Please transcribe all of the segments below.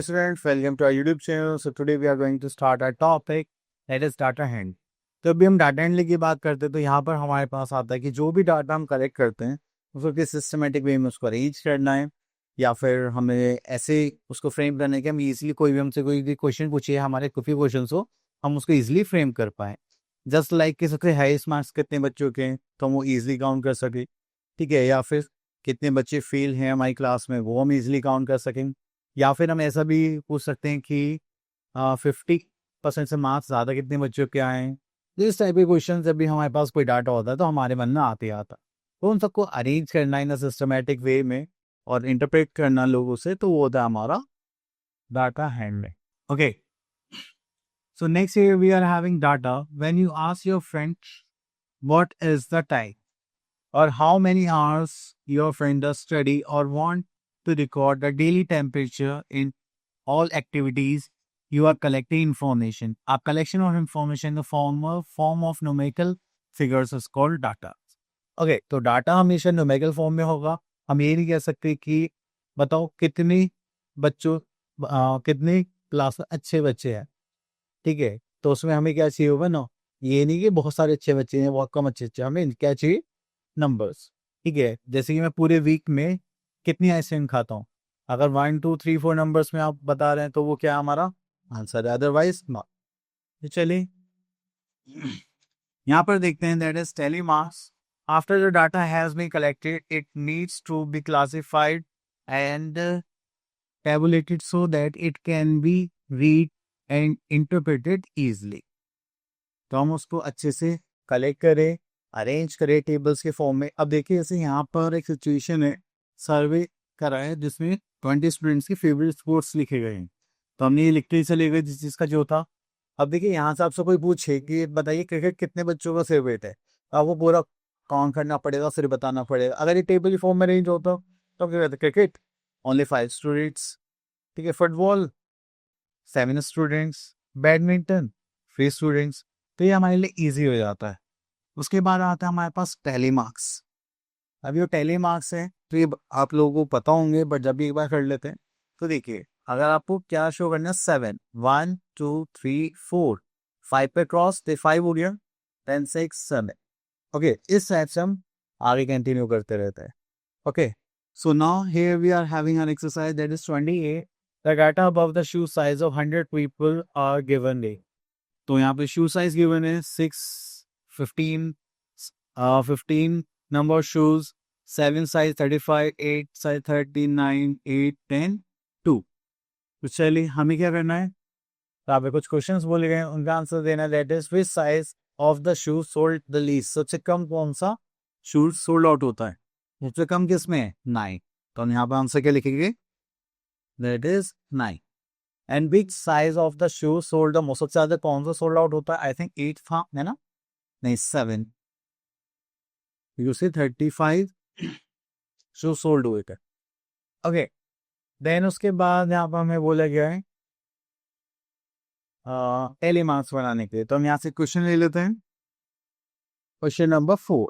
students, welcome to our YouTube channel. So today we are going to start our topic that is data hand. तो अभी हम data handling की बात करते हैं तो यहाँ पर हमारे पास आता है कि जो भी डाटा हम कलेक्ट करते हैं उसको किस सिस्टमेटिक वे में उसको अरेंज करना है या फिर हमें ऐसे उसको फ्रेम करना है कि हम इजीली कोई भी हमसे कोई भी क्वेश्चन पूछिए हमारे कुछ भी क्वेश्चन हो हम उसको इजीली फ्रेम कर पाएँ. जस्ट लाइक कि सबसे हाईएस्ट मार्क्स कितने बच्चों के हैं तो हम वो ईजिली काउंट कर सकें, ठीक है, या फिर कितने बच्चे फेल हैं हमारी क्लास में वो हम इजीली काउंट कर सकें, या फिर हम ऐसा भी पूछ सकते हैं कि 50% से मार्क्स ज़्यादा कितने बच्चों के आए हैं. इस टाइप के क्वेश्चन जब भी हमारे पास कोई डाटा होता है तो हमारे मन में आते ही आता, तो उन सबको अरेंज करना इन सिस्टमेटिक वे में और इंटरप्रेट करना लोगों से, तो वो होता है हमारा data handling. Okay, so next here we are having data. When you ask your friend what is the time or how many hours your friend does study or want to record the daily temperature in all activities, you are collecting information. A collection of information in the form of numerical figures is called data. Okay, तो data हमेशा numerical form में होगा. हम ये नहीं कह सकते कि बताओ कितने बच्चों कितने क्लास में अच्छे बच्चे हैं, ठीक है, तो उसमें हमें क्या चाहिए होगा ना, ये नहीं कि बहुत सारे अच्छे बच्चे हैं बहुत कम अच्छे, हमें क्या चाहिए, नंबर्स. ठीक है, जैसे कि मैं पूरे वीक में कितनी आइसक्रीम खाता हूँ, अगर 1 2 3 4 नंबर्स में आप बता रहे हैं तो वो क्या हमारा आंसर है, अदरवाइज नॉट. तो चलिए यहाँ पर देखते हैं that is tally marks. After the data has been collected it needs to be classified and tabulated so that it can be read and interpreted easily. तो हम उसको अच्छे से कलेक्ट करें, अरेंज करें टेबल्स के फॉर्म में. अब देखिए जैसे यहाँ पर एक सिचुएशन है, सर्वे करा है जिसमें 20 स्टूडेंट्स की फेवरेट स्पोर्ट्स लिखे गए हैं, तो हमने ये लिखते ही चले गए जिस चीज़ का जो था. अब देखिए यहाँ से आपसे कोई पूछे कि बताइए क्रिकेट कितने बच्चों का फेवरेट है, तो आपको पूरा काउंट करना पड़ेगा, फिर बताना पड़ेगा. अगर ये टेबल के फॉर्म में अरेंज होता तो क्या कहते, क्रिकेट ओनली 5 स्टूडेंट्स, ठीक है, फुटबॉल 7 स्टूडेंट्स, बैडमिंटन 3 स्टूडेंट्स. तो ये हमारे लिए इजी हो जाता है. उसके बाद आता है हमारे पास टैली मार्क्स. अब ये टैली मार्क्स है तो ये आप लोगों को पता होंगे, बट जब भी एक बार कर लेते हैं तो देखिए अगर आपको क्या शो करना है, 7 1 2 3 4 5 पे क्रॉस तो 5 हो गया, 10 6 7. ओके, इस टाइप से हम आगे कंटिन्यू करते रहते हैं. Okay, so now here we are having an exercise that is 28. The data above the shoe size of 100 people are given day. तो यहाँ पे shoe size given है 6, 15, 15 number of shoes, 7 size 35, 8 size 39, 8, 10, 2. तो चलिए हमें क्या करना है, तो यहाँ पे कुछ क्वेश्चंस बोले गए उनका आंसर देना. That is which size of the shoe sold the least. सबसे कम कौन सा शूज सोल्ड आउट होता है, सबसे कम किसमें है, 9. तो हम यहाँ पर आंसर क्या लिखेंगे, that is 9. And big size of the shoe sold the most, सबसे ज्यादा कौन सा सोल्ड आउट होता है, आई थिंक 8 था, है ना, नहीं 7. यू सी 35 शू सोल्ड हुए थे. ओके, देन उसके बाद यहाँ पर हमें बोला गया है टेली मार्क्स बनाने के लिए, तो हम यहाँ से क्वेश्चन ले लेते हैं. Question number 4.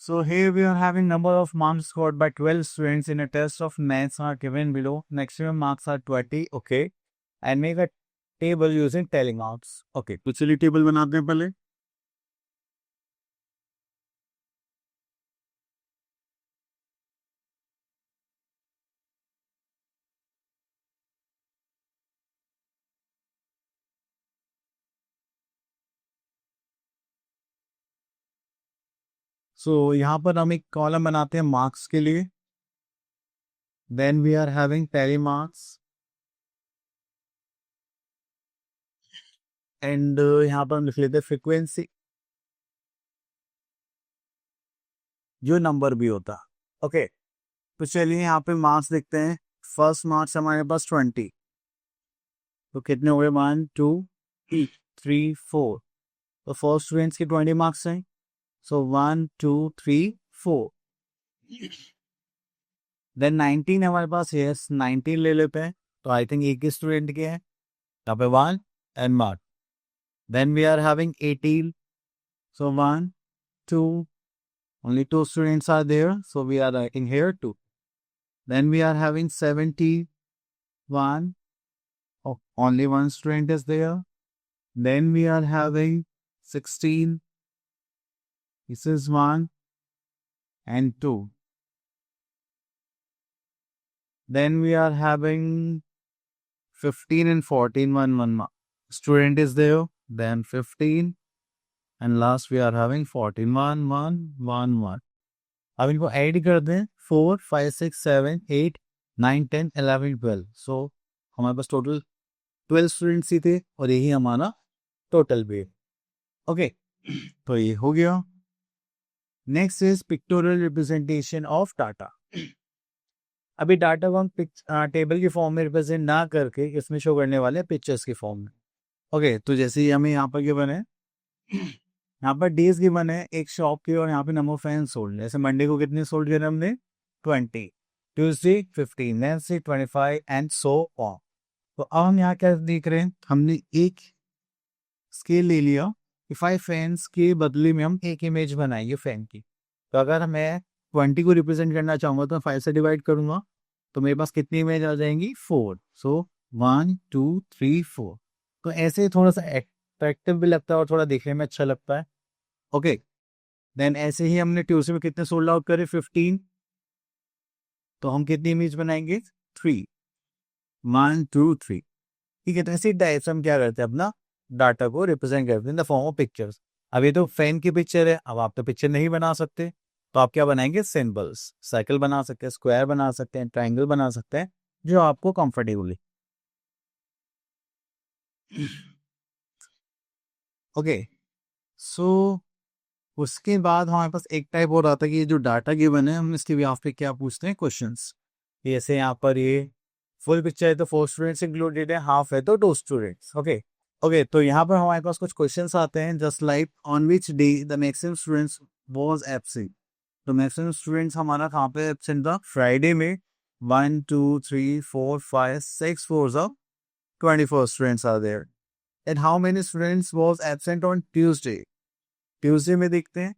So here we are having number of marks scored by 12 students in a test of maths are given below. Maximum marks are 20. Okay. And make a table using tally marks. Okay. तो चलिए table बनाते हैं पहले. So यहाँ पर हम एक column बनाते हैं मार्क्स के लिए. Then we are having tally marks. And यहाँ पर हम लिख लेते हैं फ्रीक्वेंसी, जो नंबर भी होता. ओके, तो चलिए यहाँ पे मार्क्स देखते हैं. फर्स्ट मार्क्स हमारे पास 20, तो कितने हो गए, 1 2 3 4. तो 4 स्टूडेंट्स के 20 मार्क्स हैं. सो 1 2 3 4. देन 19 हमारे पास, यस 19 ले लेते हैं, तो आई थिंक एक ही स्टूडेंट के हैं, यहाँ पे 1 and mark. Then we are having 18, so 1 2, only 2 students are there, so we are writing here 2. Then we are having 70, 1 only one student is there. Then we are having 16. This is 1 and 2. Then we are having 15 and 14. One student is there. Then 15. And last we are having 14. 1, 1, 1, 1. अब इनको add कर दें 4, 5, 6, 7, 8, 9, 10, 11, 12. सो हमारे पास total 12 students ही थे और यही हमारा total भी है. ओके, तो ये हो गया. Next is pictorial representation of data. अभी डाटा को हम टेबल की फॉर्म में रिप्रेजेंट ना करके इसमें शो करने वाले पिक्चर्स की फॉर्म में. ओके, तो जैसे ही हमें यहाँ पर गिवन है, यहाँ पर डेज गिवन है एक शॉप के और यहाँ पे नंबर ऑफ फैन सोल्ड. जैसे मंडे को कितने सोल्ड किए हमने 20, Tuesday 15, Wednesday 25 and so on. तो अब हम यहाँ क्या देख रहे हैं, हमने एक स्केल ले लिया कि 5 फैंस के बदले में हम एक इमेज बनाएंगे फैन की. तो अगर मैं 20 को रिप्रेजेंट करना चाहूँगा तो मैं 5 से डिवाइड करूँगा तो मेरे पास कितनी इमेज आ जाएंगी 4. सो 1, 2, 3, 4. तो ऐसे थोड़ा सा अट्रैक्टिव भी लगता है और थोड़ा देखने में अच्छा लगता है. ओके, देन ऐसे ही हमने ट्यूसडे में कितने सोल्ड आउट करे 15. तो हम कितनी इमेज बनाएंगे 3. 1, 2, 3. ठीक है, तो ऐसे टाइप से हम क्या करते हैं अपना डाटा को रिप्रेजेंट करते हैं in the form of pictures. अब ये तो फैन की पिक्चर है, अब आप तो पिक्चर नहीं बना सकते तो आप क्या बनाएंगे सिंबल्स. सर्कल बना सकते हैं, स्क्वायर बना सकते हैं, ट्राइंगल बना सकते हैं, जो आपको कंफर्टेबली. ओके, सो उसके बाद हमारे पास एक टाइप और आता है कि ये जो डाटा गिवन है हम इसके बिहाफ पे क्या पूछते हैं क्वेश्चंस. जैसे यहाँ पर ये फुल पिक्चर है तो 4 स्टूडेंट्स इंक्लूडेड है, हाफ है तो 2 स्टूडेंट्स. ओके ओके, तो यहाँ पर हमारे पास कुछ क्वेश्चंस आते हैं. Just like on which day the maximum students was absent. तो मैक्सिमम स्टूडेंट्स हमारा कहाँ पे एब्सेंट था, फ्राइडे में. 1, 2, 3, 4, 5, 6, 4 24 students are there. And how many students was absent on Tuesday. Tuesday में देखते हैं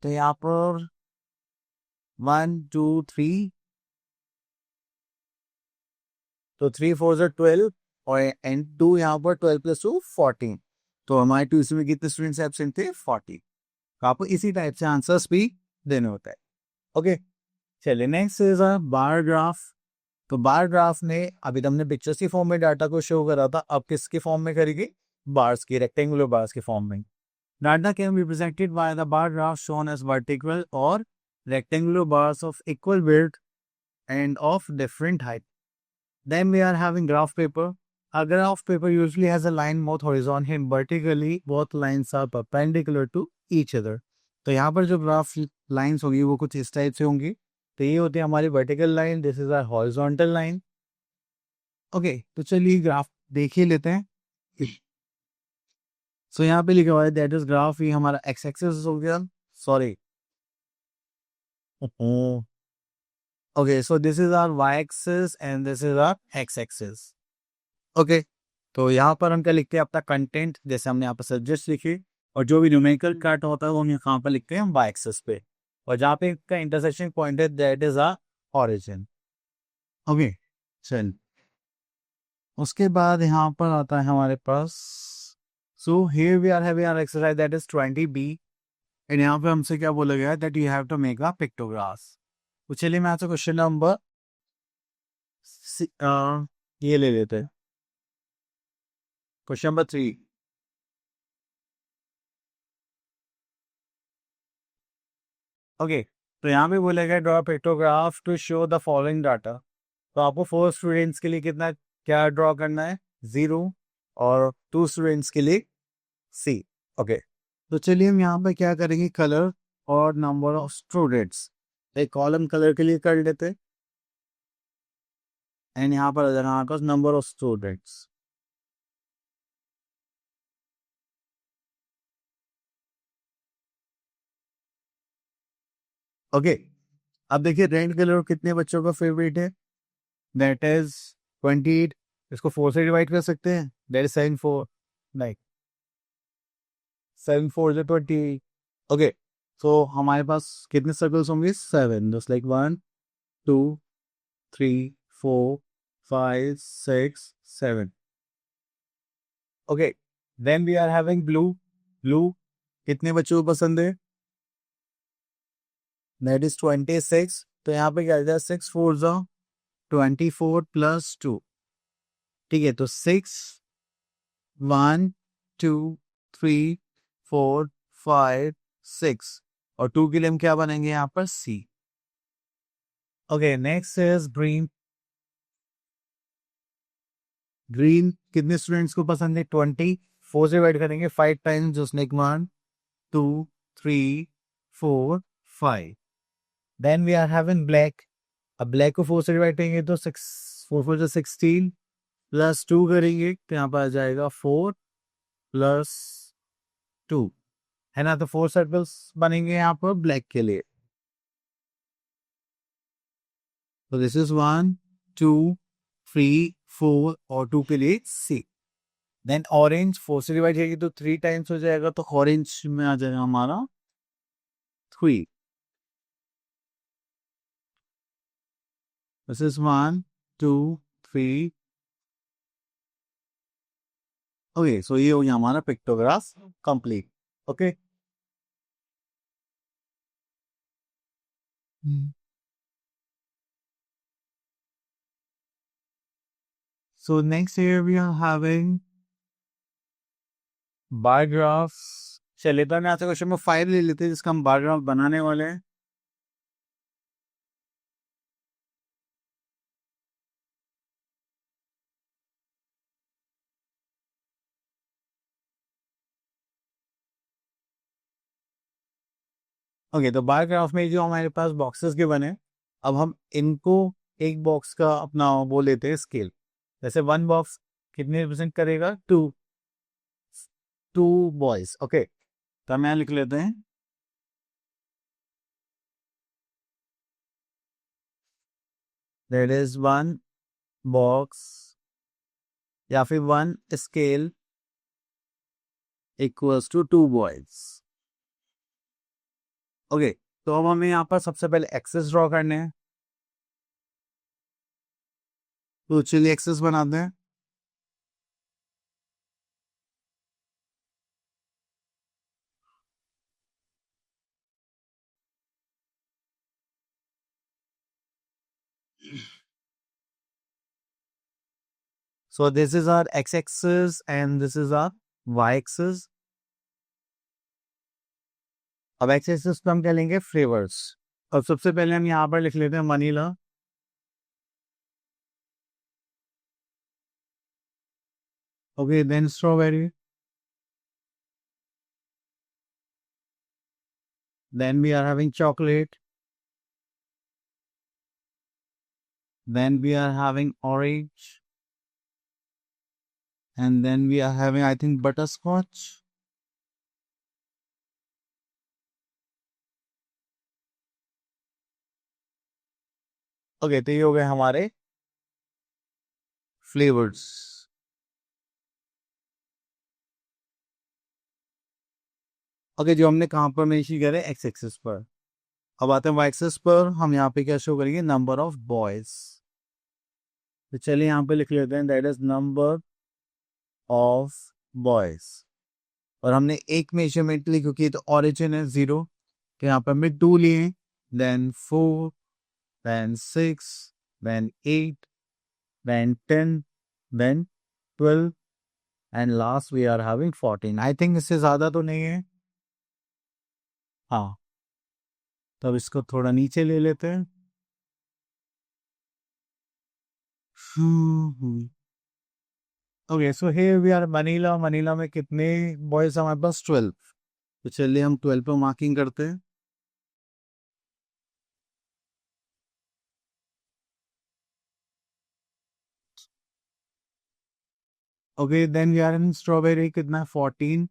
तो यहाँ पर 1, 2, 3, तो 3, 4 से 12 और एंड 2 यहाँ पर 12 + 2 14. तो हमारे ट्यूसडे में कितने स्टूडेंट्स एब्सेंट थे 40. तो आपको इसी टाइप से आंसर्स भी देने होता है. ओके, चलिए next is a bar graph. तो बार ग्राफ में अभी हमने पिक्चर्स की फॉर्म में डाटा को शो करा था, अब किसके फॉर्म में करेंगे, बार्स की, रेक्टेंगुलर बार्स के फॉर्म में. Data can be represented by the bar graph shown as vertical or rectangular bars of equal width and of different height. Then we are having graph paper. A graph paper usually has a line both horizontally and vertically. Both lines are perpendicular to each other. तो यहाँ पर जो graph lines होगी वो कुछ इस type से होंगी. तो ये होती है हमारी vertical line, this is our horizontal line. Okay, तो चलिए ग्राफ देख ही लेते हैं. सो यहाँ पे लिखा हुआ है दैट इज ग्राफ. ये हमारा एक्स एक्सिस हो गया, sorry. Okay, so this is our Y axis and this is our X axis. Okay, तो यहाँ पर हम क्या लिखते हैं अपना कंटेंट, जैसे हमने यहाँ पर सब्जेक्ट्स लिखे और जो भी न्यूमेरिकल काट होता है वो हम यहाँ पर लिखते हैं हम वाई एक्सिस पे. और जहाँ पे का इंटरसेक्शन पॉइंट है that is our origin. Okay, चल उसके बाद यहाँ पर आता है हमारे पास. So here we are having our exercise that is 20B. And यहाँ पे हमसे क्या बोला गया है that you have to make a pictographs. तो चलिए मैं आपसे क्वेश्चन नंबर ये ले लेते हैं. Question number 3. ओके, तो यहाँ पे बोला गया draw pictograph to show the following data. तो आपको 4 स्टूडेंट्स के लिए कितना क्या ड्रॉ करना है 0 और 2 स्टूडेंट्स के लिए C. ओके, तो चलिए हम यहाँ पे क्या करेंगे कलर और नंबर ऑफ स्टूडेंट्स. एक कॉलम कलर के लिए कर लेते एंड यहाँ पर हमारे पास नंबर ऑफ स्टूडेंट्स. ओके, अब देखिए रेड कलर कितने बच्चों का फेवरेट है, दैट इज 28. इसको 4 से डिवाइड कर सकते हैं, दैट इज 7, 4, नहीं 7, 4 से 20. ओके, सो हमारे पास कितने सर्कल्स होंगे 7, just like 1, 2, 3, 4, 5, 6, 7. Okay. Then we are having blue. Blue कितने बच्चों को पसंद है? That is 26. तो यहाँ पे क्या आ जाए? 6 4 24 प्लस 2. ठीक है, तो 6 1 2 3 4 5 6 और 2 के लिए हम क्या बनेंगे यहाँ पर? C. Okay, next is green. Green कितने स्टूडेंट्स को पसंद है? 20. 4 से डिवाइड करेंगे 5 टाइम्स, जो snake 1 2 3 4 5. Then we are having black. अब ब्लैक को 4 से डिवाइड करेंगे तो 6 4 4 16 प्लस 2 करेंगे तो यहाँ पर आ जाएगा 4 प्लस 2, है ना? तो 4 सर्कल्स बनेंगे यहाँ पर ब्लैक के लिए. तो दिस इज 1 2 3 4 और 2 के लिए C. देन ऑरेंज 4 से डिवाइड करेगी तो 3 टाइम्स हो जाएगा, तो ऑरेंज में आ जाएगा हमारा 3. This is 1 2 3. ओके, सो ये हो गया हमारा pictograph complete. Okay. So next here we are having bar graphs. चलिए तो मैं आपसे क्वेश्चन में 5 ले लेते हैं जिसका हम बार ग्राफ बनाने वाले हैं. ओके, तो बार ग्राफ में जो हमारे पास बॉक्सेस के बने, अब हम इनको एक बॉक्स का अपना वो लेते हैं स्केल. जैसे 1 बॉक्स कितने रिप्रेजेंट करेगा? 2 बॉयज. ओके, तो हम यहाँ लिख लेते हैं दैट इज 1 बॉक्स या फिर 1 scale equals to 2 boys. Okay, तो अब हमें यहाँ पर सबसे पहले एक्सेस ड्रॉ करने हैं. तो चलिए एक्सेस बनाते हैं. So this is our x-axis and this is our y-axis. अब x-axis पे हम क्या लेंगे? फ्लेवर्स. अब सबसे पहले हम यहाँ पर लिख लेते हैं vanilla. Okay, then strawberry. Then we are having chocolate. Then we are having orange. And then we are having, I think, butterscotch. Okay, तो ये हो गए हमारे फ्लेवर्स. ओके, जो हमने कहाँ पर मेंशन करे? एक्स एक्सिस पर. अब आते हैं वाई एक्सिस पर. हम यहाँ पे क्या शो करेंगे? Number of boys. तो चलिए यहाँ पे लिख लेते हैं that is number of boys. और हमने एक मेजरमेंट ली क्योंकि तो ऑरिजिन है 0, तो यहाँ पर हमने 2 लिए. Then 4, then 6, then 8, then 10, then 12 and last we are having 14. I think इससे ज्यादा तो नहीं है. हाँ, तब इसको थोड़ा नीचे ले लेते हैं. Okay, so here we are vanilla. Vanilla में कितने बॉयज हमारे पास? 12. तो चलिए हम 12 पे मार्किंग करते हैं. Okay, then we are in strawberry. कितना? 14.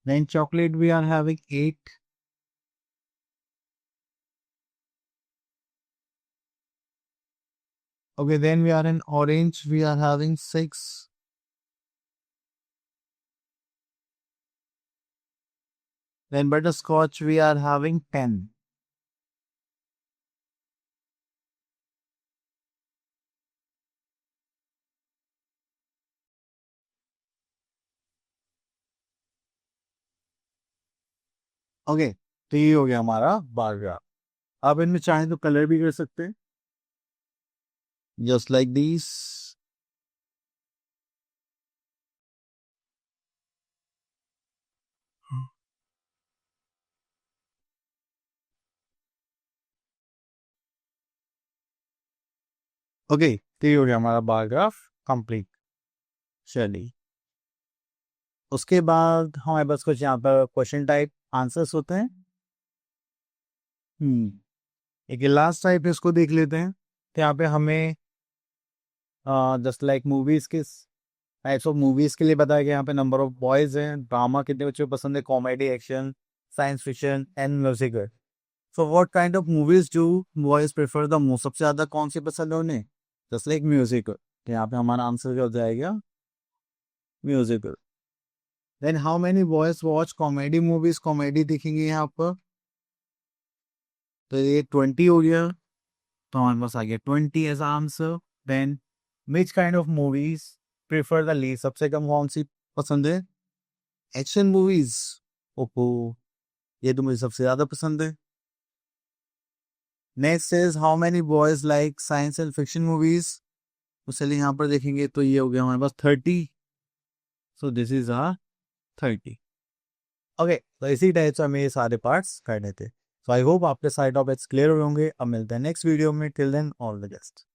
Then chocolate we are having 8. Okay, then we are in orange. We are having 6. Then butterscotch we are having 10. Okay, तो ये हो गया हमारा बार ग्राफ। आप इनमें चाहें तो कलर भी कर सकते हैं, जस्ट लाइक दिस। ओके, तो ये हो गया हमारा बार ग्राफ कंप्लीट। चलिए, उसके बाद हमारे पास कुछ यहाँ पर क्वेश्चन टाइप आंसर्स होते हैं। एक लास्ट टाइप इसको देख लेते हैं। तो यहाँ पे हमें जस्ट लाइक मूवीज के टाइप्स ऑफ मूवीज के लिए बताया गया। यहाँ पे नंबर ऑफ बॉयज हैं, ड्रामा कितने बच्चों को पसंद है, comedy, action, science fiction and musical. So what kind of movies do boys prefer the most, सबसे ज्यादा कौन सी पसंद है उन्हें? Just like musical. तो यहाँ पे हमारा आंसर क्या हो जाएगा? Musical. Then how many boys watch comedy movies, comedy दिखेंगे यहाँ पर। तो ये 20 हो गया, तो हमारे पास आ गया 20 as answer. Then which kind of movies prefer the least, सबसे कम कौन सी पसंद है? Action movies. ओहो, ये तो मुझे सबसे ज्यादा पसंद है। Next is how many boys like science and fiction movies. तो चलिए यहाँ पर देखेंगे, तो ये हो गया हमारे पास 30। So this is a 30। Okay, तो इसी टाइप से हमें ये सारे पार्ट्स करने थे। सो आई होप आपके सारे टॉपिक्स क्लियर हुए होंगे। अब मिलते हैं नेक्स्ट वीडियो में। Till then all the best.